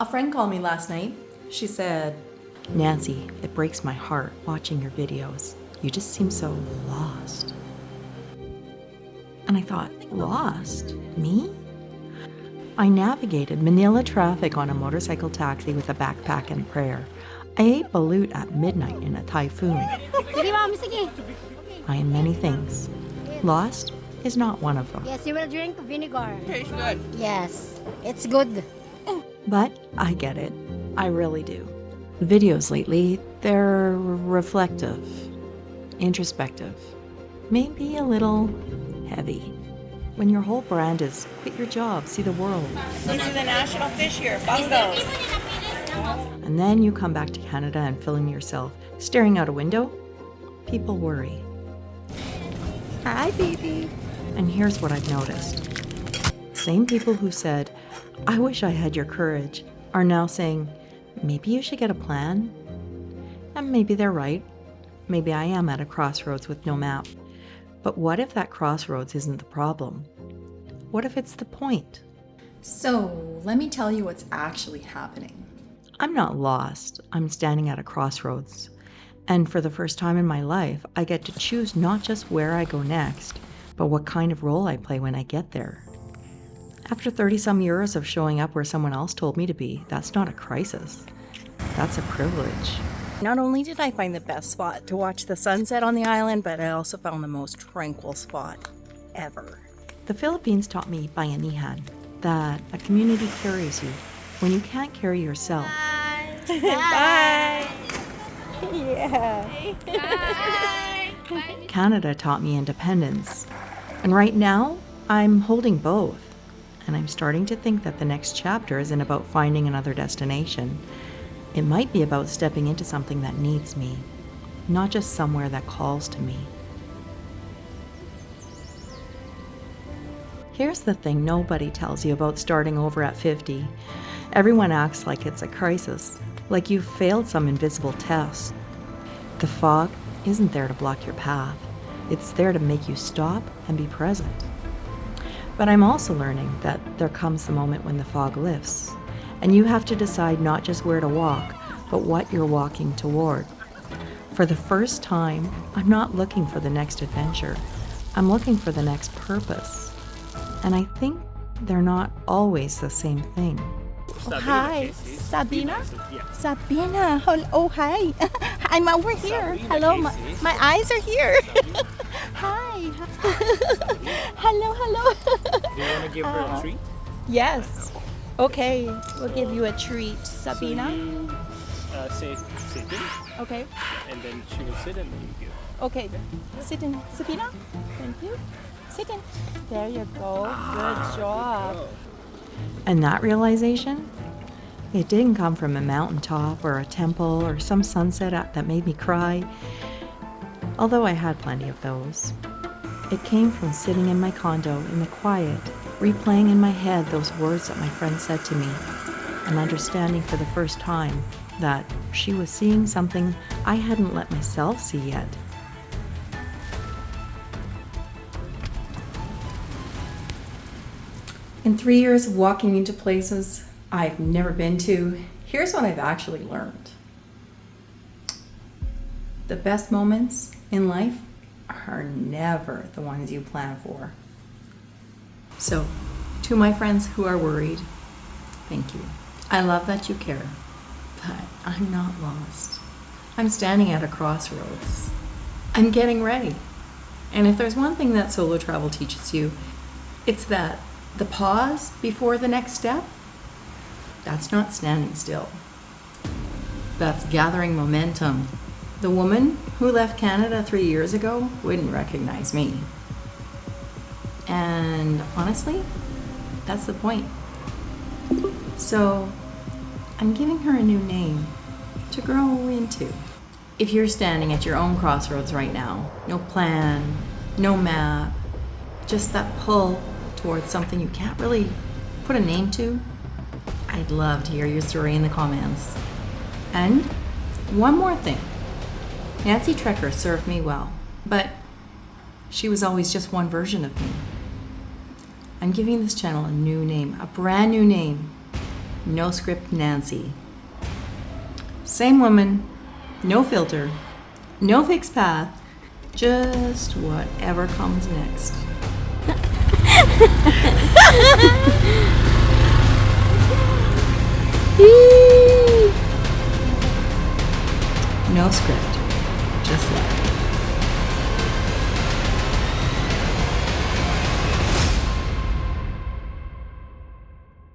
A friend called me last night. She said, Nancy, it breaks my heart watching your videos. You just seem so lost. And I thought, lost? Me? I navigated Manila traffic on a motorcycle taxi with a backpack and prayer. I ate balut at midnight in a typhoon. I am many things. Lost is not one of them. Yes, you will drink vinegar. Tastes good. Yes, it's good. But I get it. I really do. The videos lately, they're reflective, introspective, maybe a little heavy. When your whole brand is quit your job, see the world. This is the national fish here, bungos. And then you come back to Canada and film yourself staring out a window, people worry. Hi, baby. And here's what I've noticed. Same people who said, I wish I had your courage, are now saying, maybe you should get a plan. And maybe they're right. Maybe I am at a crossroads with no map. But what if that crossroads isn't the problem? What if it's the point? so let me tell you what's actually happening. I'm not lost. I'm standing at a crossroads. And for the first time in my life, I get to choose not just where I go next, but what kind of role I play when I get there. After 30-some years of showing up where someone else told me to be, that's not a crisis. That's a privilege. Not only did I find the best spot to watch the sunset on the island, but I also found the most tranquil spot ever. The Philippines taught me bayanihan, that a community carries you when you can't carry yourself. Bye! Yeah. Canada taught me independence. And right now, I'm holding both. And I'm starting to think that the next chapter isn't about finding another destination. It might be about stepping into something that needs me, not just somewhere that calls to me. Here's the thing nobody tells you about starting over at 50. Everyone acts like it's a crisis, like you've failed some invisible test. The fog isn't there to block your path. It's there to make you stop and be present. But I'm also learning that there comes the moment when the fog lifts, and you have to decide not just where to walk, but what you're walking toward. For the first time, I'm not looking for the next adventure. I'm looking for the next purpose. And I think they're not always the same thing. Oh, hi, Sabina? Sabina, oh hi. I'm over here. Hello, my eyes are here. Hi. Hello. Do you want to give her a treat? Yes. Okay, we'll give you a treat, Sabina. Say sit, Okay. and then she will sit and then you give. Okay. Sit in, Sabina. Thank you. Sit in. There you go. Good job. And that realization, it didn't come from a mountaintop or a temple or some sunset that made me cry, although I had plenty of those. It came from sitting in my condo in the quiet, replaying in my head those words that my friend said to me, and understanding for the first time that she was seeing something I hadn't let myself see yet. In 3 years of walking into places I've never been to, here's what I've actually learned. The best moments in life are never the ones you plan for. So, to my friends who are worried, thank you. I love that you care, but I'm not lost. I'm standing at a crossroads. I'm getting ready. And if there's one thing that solo travel teaches you, it's that the pause before the next step, that's not standing still. That's gathering momentum. The woman who left Canada 3 years ago wouldn't recognize me. And honestly, that's the point. So I'm giving her a new name to grow into. If you're standing at your own crossroads right now, no plan, no map, just that pull towards something you can't really put a name to, I'd love to hear your story in the comments. And one more thing. Nancy Trecker served me well, but she was always just one version of me. I'm giving this channel a new name, a brand new name, No script Nancy. Same woman, no filter, no fixed path, just whatever comes next. No script.